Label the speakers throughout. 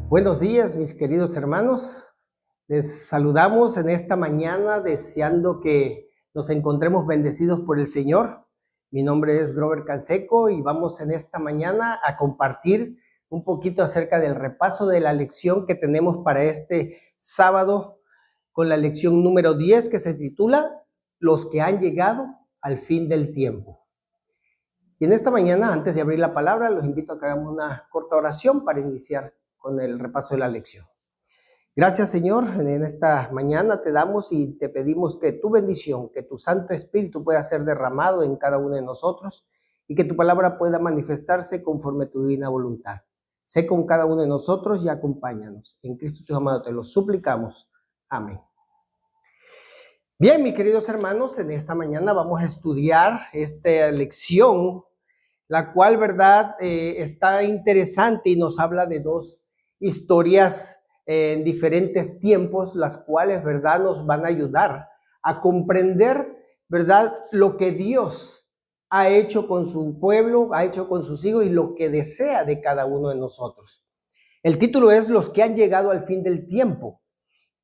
Speaker 1: Buenos días, mis queridos hermanos. Les saludamos en esta mañana deseando que nos encontremos bendecidos por el Señor. Mi nombre es Grover Canseco y vamos en esta mañana a compartir un poquito acerca del repaso de la lección que tenemos para este sábado con la lección número 10 que se titula Los que han llegado al fin del tiempo. Y en esta mañana, antes de abrir la palabra, los invito a que hagamos una corta oración para iniciar con el repaso de la lección. Gracias, Señor, en esta mañana te damos y te pedimos que tu bendición, que tu Santo Espíritu pueda ser derramado en cada uno de nosotros y que tu palabra pueda manifestarse conforme a tu divina voluntad. Sé con cada uno de nosotros y acompáñanos. En Cristo tu amado te lo suplicamos. Amén. Bien, mis queridos hermanos, en esta mañana vamos a estudiar esta lección, la cual, verdad, está interesante y nos habla de dos historias en diferentes tiempos, las cuales, verdad, nos van a ayudar a comprender, verdad, lo que Dios ha hecho con su pueblo, ha hecho con sus hijos y lo que desea de cada uno de nosotros. El título es Los que han llegado al fin del tiempo.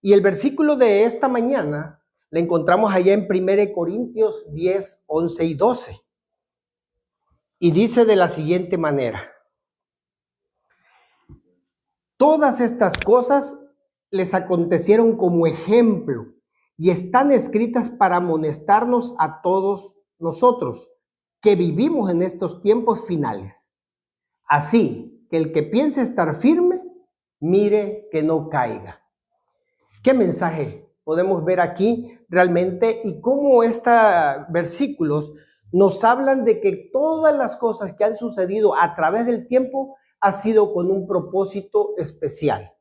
Speaker 1: Y el versículo de esta mañana lo encontramos allá en 1 Corintios 10, 11 y 12. Y dice de la siguiente manera: todas estas cosas les acontecieron como ejemplo y están escritas para amonestarnos a todos nosotros que vivimos en estos tiempos finales. Así que el que piense estar firme, mire que no caiga. ¿Qué mensaje podemos ver aquí realmente? Y cómo estos versículos nos hablan de que todas las cosas que han sucedido a través del tiempo ha sido con un propósito especial: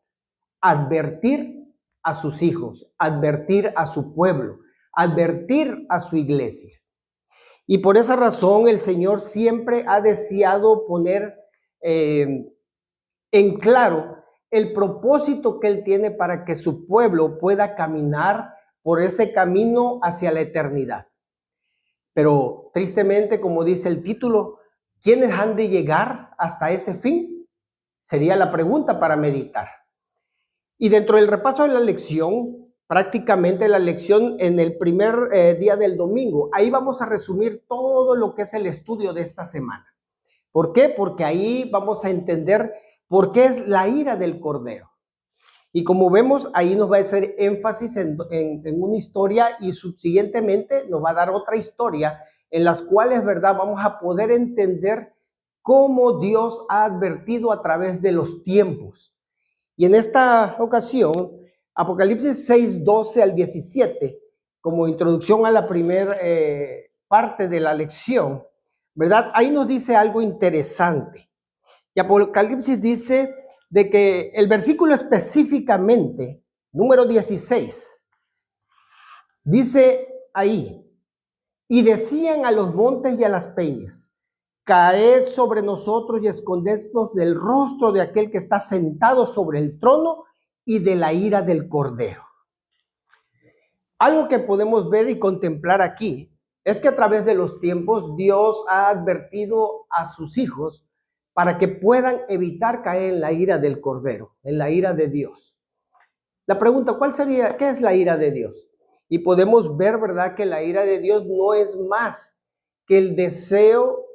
Speaker 1: advertir a sus hijos, advertir a su pueblo, advertir a su iglesia. Y por esa razón el Señor siempre ha deseado poner en claro el propósito que Él tiene para que su pueblo pueda caminar por ese camino hacia la eternidad. Pero tristemente, como dice el título, ¿quiénes han de llegar hasta ese fin? Sería la pregunta para meditar. Y dentro del repaso de la lección, prácticamente la lección en el primer día del domingo, ahí vamos a resumir todo lo que es el estudio de esta semana. ¿Por qué? Porque ahí vamos a entender por qué es la ira del Cordero. Y como vemos, ahí nos va a hacer énfasis en una historia y subsiguientemente nos va a dar otra historia en las cuales, ¿verdad?, vamos a poder entender cómo Dios ha advertido a través de los tiempos. Y en esta ocasión, Apocalipsis 6, 12 al 17, como introducción a la primera parte de la lección, ¿verdad? Ahí nos dice algo interesante. Y Apocalipsis dice de que el versículo específicamente, número 16, dice ahí: y decían a los montes y a las peñas, caed sobre nosotros y escondednos del rostro de aquel que está sentado sobre el trono y de la ira del Cordero. Algo que podemos ver y contemplar aquí es que a través de los tiempos Dios ha advertido a sus hijos para que puedan evitar caer en la ira del Cordero, en la ira de Dios. La pregunta, ¿cuál sería? ¿Qué es la ira de Dios? Y podemos ver, ¿verdad?, que la ira de Dios no es más que el deseo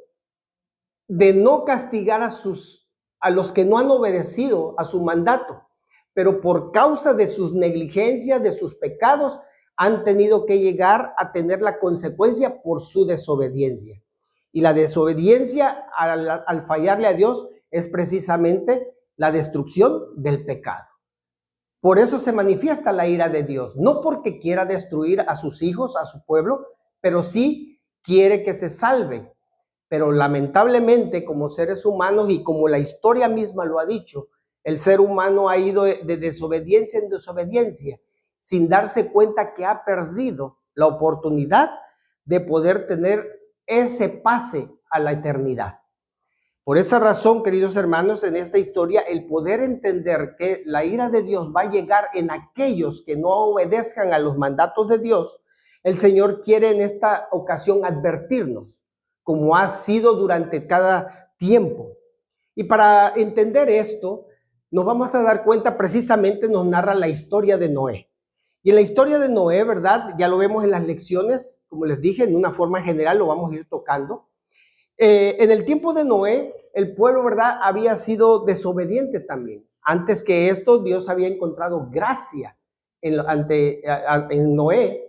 Speaker 1: de no castigar a los que no han obedecido a su mandato, pero por causa de sus negligencias, de sus pecados, han tenido que llegar a tener la consecuencia por su desobediencia. Y la desobediencia al fallarle a Dios es precisamente la destrucción del pecado. Por eso se manifiesta la ira de Dios, no porque quiera destruir a sus hijos, a su pueblo, pero sí quiere que se salven. Pero lamentablemente, como seres humanos y como la historia misma lo ha dicho, el ser humano ha ido de desobediencia en desobediencia, sin darse cuenta que ha perdido la oportunidad de poder tener ese pase a la eternidad. Por esa razón, queridos hermanos, en esta historia, el poder entender que la ira de Dios va a llegar en aquellos que no obedezcan a los mandatos de Dios, el Señor quiere en esta ocasión advertirnos, como ha sido durante cada tiempo. Y para entender esto, nos vamos a dar cuenta, precisamente nos narra la historia de Noé. Y en la historia de Noé, ¿verdad? Ya lo vemos en las lecciones, como les dije, en una forma general lo vamos a ir tocando. En el tiempo de Noé, el pueblo, ¿verdad?, había sido desobediente también. Antes que esto, Dios había encontrado gracia en Noé,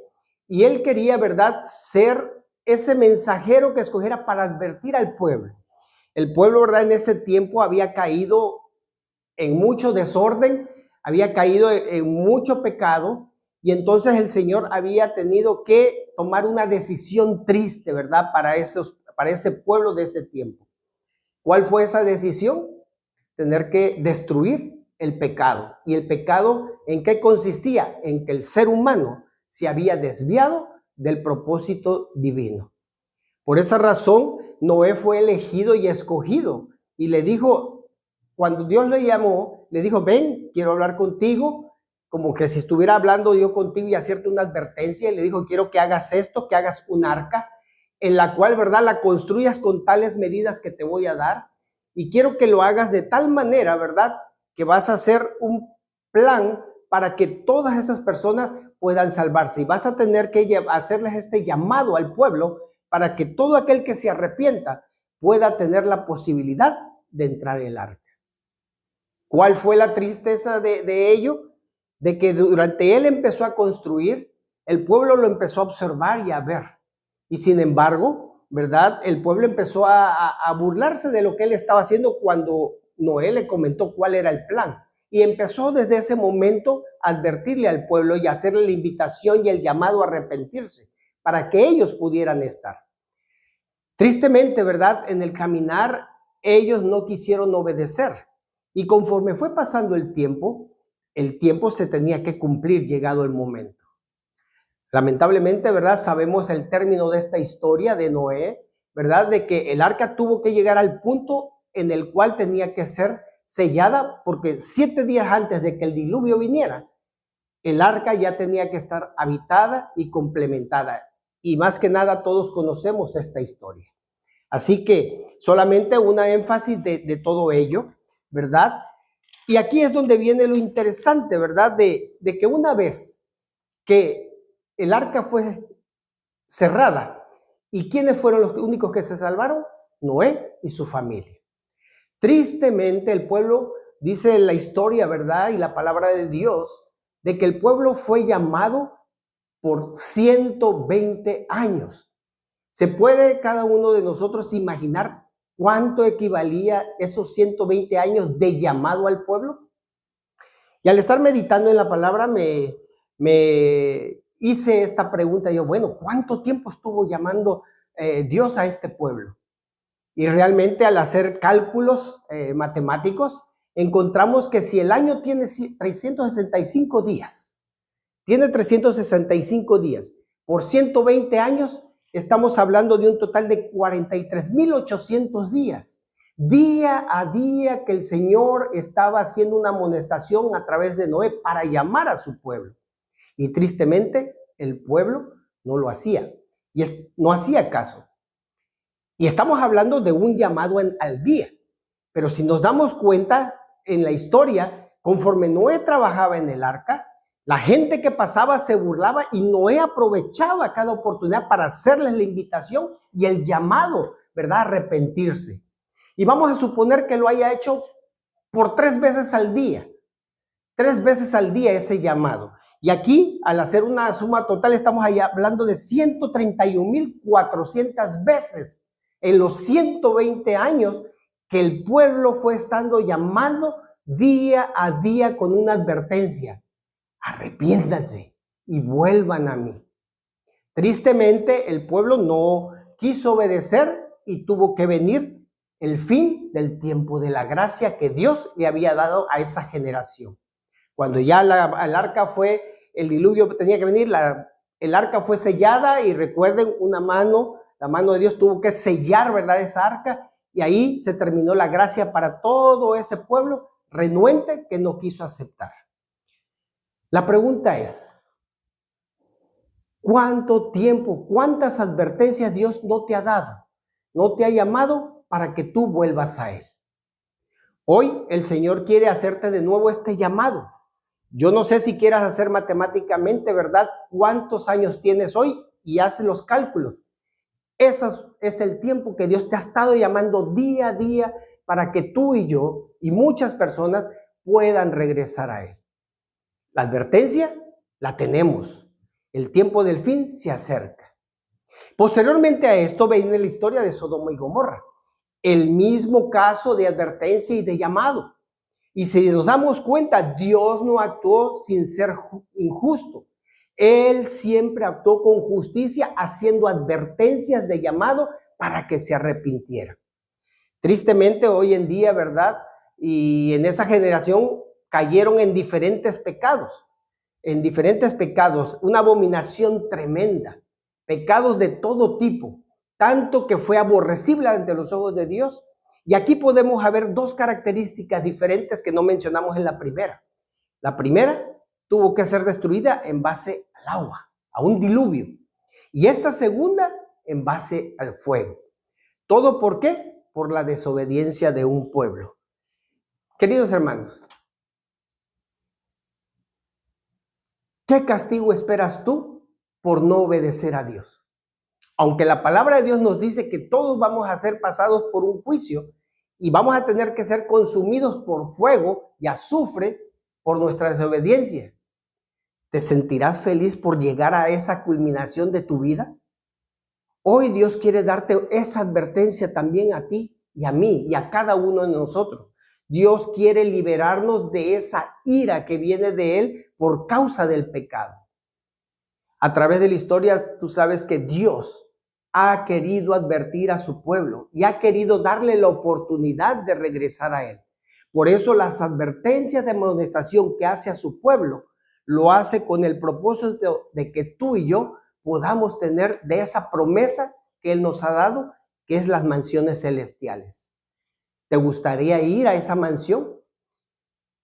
Speaker 1: y él quería, ¿verdad?, ser ese mensajero que escogiera para advertir al pueblo. El pueblo, ¿verdad?, en ese tiempo había caído en mucho desorden, había caído en mucho pecado, y entonces el Señor había tenido que tomar una decisión triste, ¿verdad?, para ese pueblo de ese tiempo. ¿Cuál fue esa decisión? Tener que destruir el pecado. ¿Y el pecado en qué consistía? En que el ser humano se había desviado del propósito divino. Por esa razón, Noé fue elegido y escogido. Y le dijo, cuando Dios le llamó, le dijo, ven, quiero hablar contigo, como que si estuviera hablando yo contigo y hacerte una advertencia. Y le dijo, quiero que hagas esto, que hagas un arca, en la cual, ¿verdad?, la construyas con tales medidas que te voy a dar. Y quiero que lo hagas de tal manera, ¿verdad?, que vas a hacer un plan para que todas esas personas puedan salvarse. Y vas a tener que hacerles este llamado al pueblo para que todo aquel que se arrepienta pueda tener la posibilidad de entrar en el arca. ¿Cuál fue la tristeza de ello? De que durante él empezó a construir, el pueblo lo empezó a observar y a ver. Y sin embargo, ¿verdad?, el pueblo empezó a burlarse de lo que él estaba haciendo cuando Noé le comentó cuál era el plan. Y empezó desde ese momento a advertirle al pueblo y a hacerle la invitación y el llamado a arrepentirse para que ellos pudieran estar. Tristemente, ¿verdad?, en el caminar ellos no quisieron obedecer. Y conforme fue pasando el tiempo se tenía que cumplir llegado el momento. Lamentablemente, ¿verdad?, sabemos el término de esta historia de Noé, ¿verdad?, de que el arca tuvo que llegar al punto en el cual tenía que ser sellada, porque 7 días antes de que el diluvio viniera, el arca ya tenía que estar habitada y complementada. Y más que nada todos conocemos esta historia. Así que solamente una énfasis de todo ello, ¿verdad? Y aquí es donde viene lo interesante, ¿verdad? De que una vez que el arca fue cerrada, ¿y quiénes fueron los únicos que se salvaron? Noé y su familia. Tristemente el pueblo, dice la historia, ¿verdad?, y la palabra de Dios, de que el pueblo fue llamado por 120 años. ¿Se puede cada uno de nosotros imaginar cuánto equivalía esos 120 años de llamado al pueblo? Y al estar meditando en la palabra me hice esta pregunta, yo, bueno, ¿cuánto tiempo estuvo llamando Dios a este pueblo? Y realmente al hacer cálculos matemáticos, encontramos que si el año tiene 365 días, por 120 años, estamos hablando de un total de 43,800 días. Día a día que el Señor estaba haciendo una amonestación a través de Noé para llamar a su pueblo. Y tristemente, el pueblo no lo hacía. Y no hacía caso. Y estamos hablando de un llamado al día. Pero si nos damos cuenta, en la historia, conforme Noé trabajaba en el arca, la gente que pasaba se burlaba y Noé aprovechaba cada oportunidad para hacerles la invitación y el llamado, ¿verdad?, a arrepentirse. Y vamos a suponer que lo haya hecho por 3 veces al día. 3 veces al día ese llamado. Y aquí, al hacer una suma total, estamos allá hablando de 131,400 veces en los 120 años que el pueblo fue estando llamando día a día con una advertencia: arrepiéntanse y vuelvan a mí. Tristemente, el pueblo no quiso obedecer y tuvo que venir el fin del tiempo de la gracia que Dios le había dado a esa generación. Cuando ya el arca fue, el diluvio tenía que venir, el arca fue sellada y recuerden, la mano de Dios tuvo que sellar, ¿verdad?, esa arca, y ahí se terminó la gracia para todo ese pueblo renuente que no quiso aceptar. La pregunta es, ¿cuánto tiempo, cuántas advertencias Dios no te ha dado, no te ha llamado para que tú vuelvas a Él? Hoy el Señor quiere hacerte de nuevo este llamado. Yo no sé si quieras hacer matemáticamente, ¿verdad? ¿Cuántos años tienes hoy? Y haz los cálculos. Ese es el tiempo que Dios te ha estado llamando día a día para que tú y yo y muchas personas puedan regresar a Él. La advertencia la tenemos. El tiempo del fin se acerca. Posteriormente a esto viene la historia de Sodoma y Gomorra. El mismo caso de advertencia y de llamado. Y si nos damos cuenta, Dios no actuó sin ser injusto. Él siempre actuó con justicia, haciendo advertencias de llamado para que se arrepintieran. Tristemente, hoy en día, ¿verdad? Y en esa generación cayeron en diferentes pecados, una abominación tremenda, pecados de todo tipo, tanto que fue aborrecible ante los ojos de Dios. Y aquí podemos ver dos características diferentes que no mencionamos en la primera. La primera tuvo que ser destruida en base al agua, a un diluvio. Y esta segunda en base al fuego. ¿Todo por qué? Por la desobediencia de un pueblo. Queridos hermanos, ¿qué castigo esperas tú por no obedecer a Dios? Aunque la palabra de Dios nos dice que todos vamos a ser pasados por un juicio y vamos a tener que ser consumidos por fuego y azufre por nuestra desobediencia, ¿te sentirás feliz por llegar a esa culminación de tu vida? Hoy Dios quiere darte esa advertencia también a ti y a mí y a cada uno de nosotros. Dios quiere liberarnos de esa ira que viene de Él por causa del pecado. A través de la historia, tú sabes que Dios ha querido advertir a su pueblo y ha querido darle la oportunidad de regresar a Él. Por eso las advertencias de amonestación que hace a su pueblo, lo hace con el propósito de que tú y yo podamos tener de esa promesa que Él nos ha dado, que es las mansiones celestiales. ¿Te gustaría ir a esa mansión?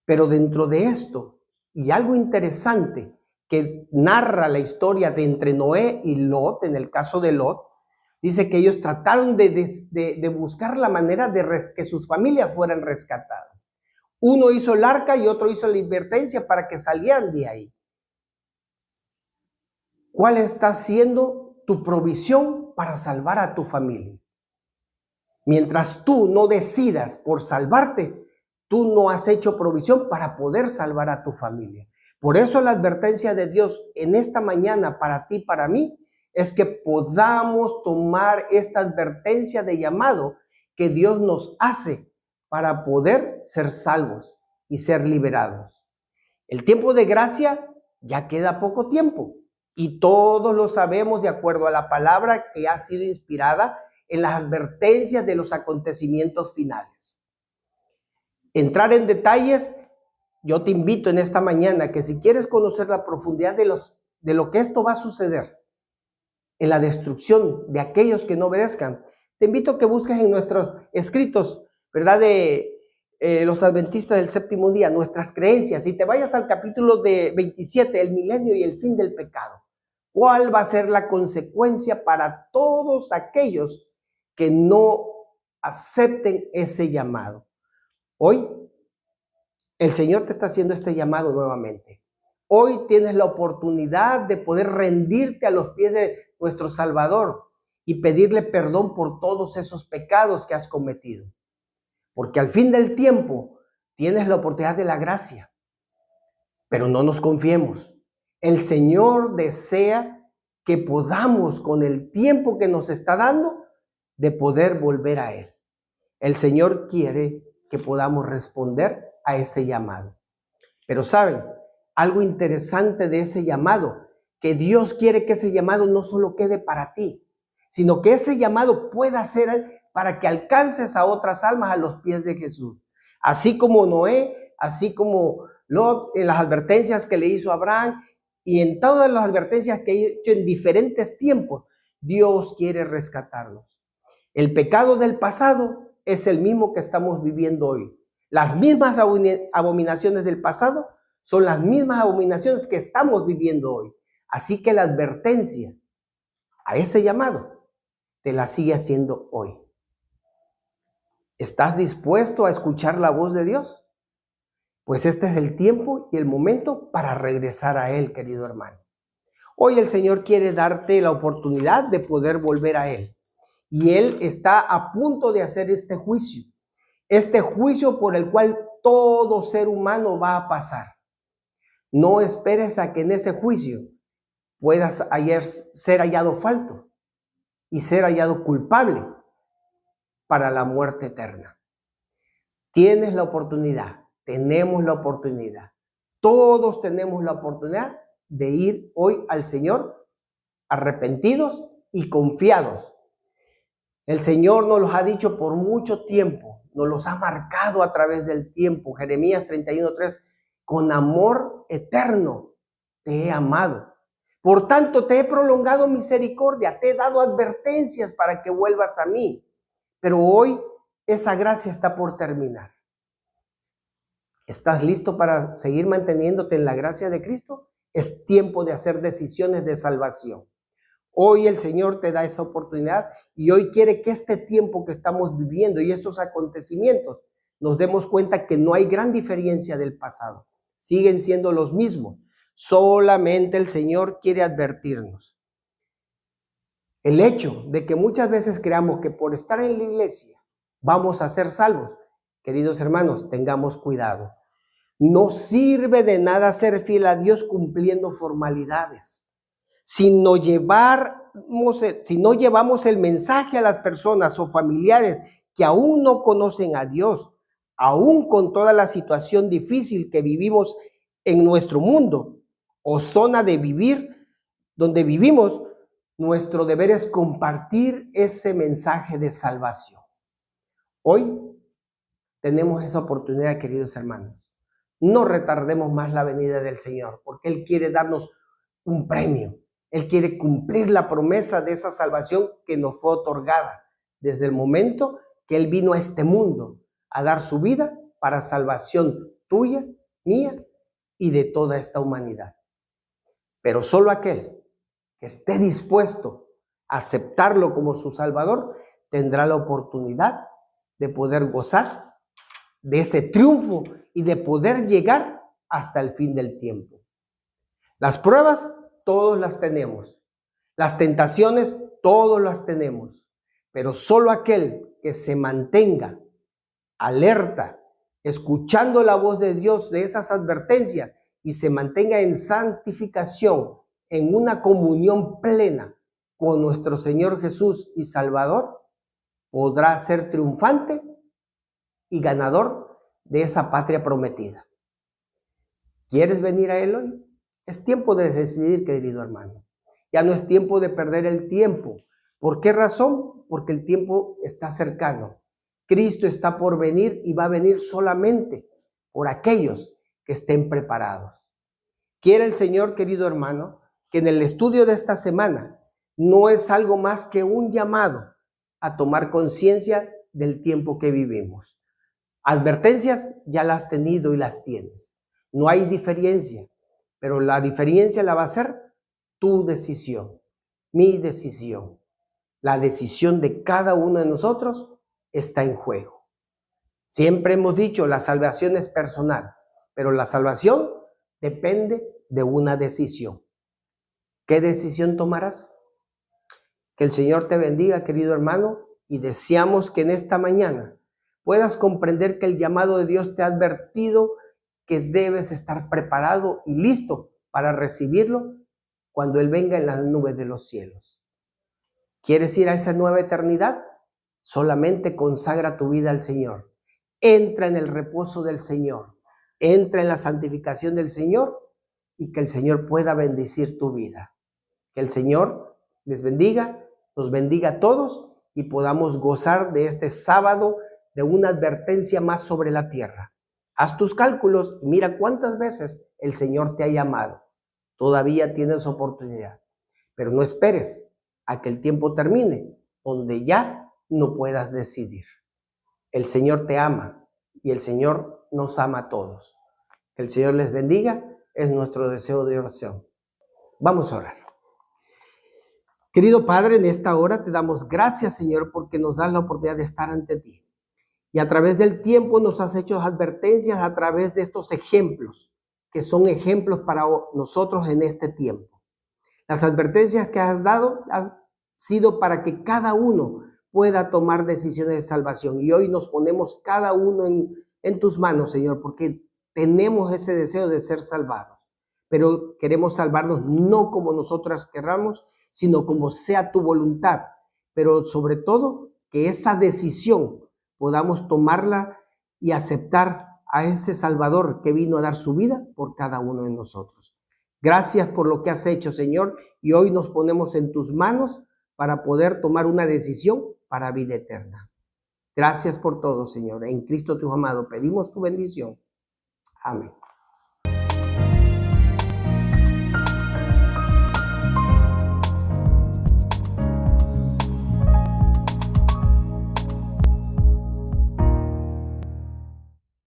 Speaker 1: Pero dentro de esto, y algo interesante que narra la historia de entre Noé y Lot, en el caso de Lot, dice que ellos trataron de buscar la manera de que sus familias fueran rescatadas. Uno hizo el arca y otro hizo la advertencia para que salieran de ahí. ¿Cuál está siendo tu provisión para salvar a tu familia? Mientras tú no decidas por salvarte, tú no has hecho provisión para poder salvar a tu familia. Por eso la advertencia de Dios en esta mañana para ti, para mí, es que podamos tomar esta advertencia de llamado que Dios nos hace para poder ser salvos y ser liberados. El tiempo de gracia ya queda poco tiempo y todos lo sabemos de acuerdo a la palabra que ha sido inspirada en las advertencias de los acontecimientos finales. Entrar en detalles, yo te invito en esta mañana que si quieres conocer la profundidad de lo que esto va a suceder en la destrucción de aquellos que no obedezcan, te invito a que busques en nuestros escritos, ¿verdad? De los adventistas del séptimo día, nuestras creencias, y te vayas al capítulo de 27, el milenio y el fin del pecado. ¿Cuál va a ser la consecuencia para todos aquellos que no acepten ese llamado? Hoy el Señor te está haciendo este llamado nuevamente. Hoy tienes la oportunidad de poder rendirte a los pies de nuestro Salvador y pedirle perdón por todos esos pecados que has cometido. Porque al fin del tiempo tienes la oportunidad de la gracia. Pero no nos confiemos. El Señor desea que podamos, con el tiempo que nos está dando, de poder volver a Él. El Señor quiere que podamos responder a ese llamado. Pero ¿saben? Algo interesante de ese llamado, que Dios quiere que ese llamado no solo quede para ti, sino que ese llamado pueda ser para que alcances a otras almas a los pies de Jesús. Así como Noé, así como Lot, en las advertencias que le hizo a Abraham y en todas las advertencias que ha hecho en diferentes tiempos, Dios quiere rescatarnos. El pecado del pasado es el mismo que estamos viviendo hoy. Las mismas abominaciones del pasado son las mismas abominaciones que estamos viviendo hoy. Así que la advertencia a ese llamado te la sigue haciendo hoy. ¿Estás dispuesto a escuchar la voz de Dios? Pues este es el tiempo y el momento para regresar a Él, querido hermano. Hoy el Señor quiere darte la oportunidad de poder volver a Él. Y Él está a punto de hacer este juicio por el cual todo ser humano va a pasar. No esperes a que en ese juicio puedas ser hallado falto y ser hallado culpable para la muerte eterna. Tienes la oportunidad, tenemos la oportunidad, todos tenemos la oportunidad de ir hoy al Señor arrepentidos y confiados. El Señor nos los ha dicho por mucho tiempo, nos los ha marcado a través del tiempo. Jeremías 31:3, con amor eterno te he amado. Por tanto, te he prolongado misericordia, te he dado advertencias para que vuelvas a mí. Pero hoy esa gracia está por terminar. ¿Estás listo para seguir manteniéndote en la gracia de Cristo? Es tiempo de hacer decisiones de salvación. Hoy el Señor te da esa oportunidad y hoy quiere que este tiempo que estamos viviendo y estos acontecimientos nos demos cuenta que no hay gran diferencia del pasado. Siguen siendo los mismos. Solamente el Señor quiere advertirnos. El hecho de que muchas veces creamos que por estar en la iglesia vamos a ser salvos, queridos hermanos, tengamos cuidado. No sirve de nada ser fiel a Dios cumpliendo formalidades. Si no llevamos el mensaje a las personas o familiares que aún no conocen a Dios, aún con toda la situación difícil que vivimos en nuestro mundo o zona de vivir donde vivimos, nuestro deber es compartir ese mensaje de salvación. Hoy tenemos esa oportunidad, queridos hermanos. No retardemos más la venida del Señor, porque Él quiere darnos un premio. Él quiere cumplir la promesa de esa salvación que nos fue otorgada desde el momento que Él vino a este mundo a dar su vida para salvación tuya, mía y de toda esta humanidad. Pero solo aquel que esté dispuesto a aceptarlo como su Salvador tendrá la oportunidad de poder gozar de ese triunfo y de poder llegar hasta el fin del tiempo. Las pruebas todos las tenemos, las tentaciones todos las tenemos, pero solo aquel que se mantenga alerta, escuchando la voz de Dios de esas advertencias y se mantenga en santificación, en una comunión plena con nuestro Señor Jesús y Salvador, podrá ser triunfante y ganador de esa patria prometida. ¿Quieres venir a Él hoy? Es tiempo de decidir, querido hermano. Ya no es tiempo de perder el tiempo. ¿Por qué razón? Porque el tiempo está cercano. Cristo está por venir y va a venir solamente por aquellos que estén preparados. Quiere el Señor, querido hermano, que en el estudio de esta semana no es algo más que un llamado a tomar conciencia del tiempo que vivimos. Advertencias ya las has tenido y las tienes. No hay diferencia, pero la diferencia la va a hacer tu decisión, mi decisión. La decisión de cada uno de nosotros está en juego. Siempre hemos dicho, la salvación es personal, pero la salvación depende de una decisión. ¿Qué decisión tomarás? Que el Señor te bendiga, querido hermano, y deseamos que en esta mañana puedas comprender que el llamado de Dios te ha advertido que debes estar preparado y listo para recibirlo cuando Él venga en las nubes de los cielos. ¿Quieres ir a esa nueva eternidad? Solamente consagra tu vida al Señor. Entra en el reposo del Señor. Entra en la santificación del Señor y que el Señor pueda bendecir tu vida. Que el Señor les bendiga, nos bendiga a todos y podamos gozar de este sábado de una advertencia más sobre la tierra. Haz tus cálculos y mira cuántas veces el Señor te ha llamado. Todavía tienes oportunidad, pero no esperes a que el tiempo termine, donde ya no puedas decidir. El Señor te ama y el Señor nos ama a todos. Que el Señor les bendiga, es nuestro deseo de oración. Vamos a orar. Querido Padre, en esta hora te damos gracias, Señor, porque nos das la oportunidad de estar ante ti. Y a través del tiempo nos has hecho advertencias a través de estos ejemplos, que son ejemplos para nosotros en este tiempo. Las advertencias que has dado han sido para que cada uno pueda tomar decisiones de salvación. Y hoy nos ponemos cada uno en tus manos, Señor, porque tenemos ese deseo de ser salvados. Pero queremos salvarnos no como nosotras querramos, sino como sea tu voluntad. Pero sobre todo, que esa decisión podamos tomarla y aceptar a ese Salvador que vino a dar su vida por cada uno de nosotros. Gracias por lo que has hecho, Señor, y hoy nos ponemos en tus manos para poder tomar una decisión para vida eterna. Gracias por todo, Señor. En Cristo tu amado pedimos tu bendición. Amén.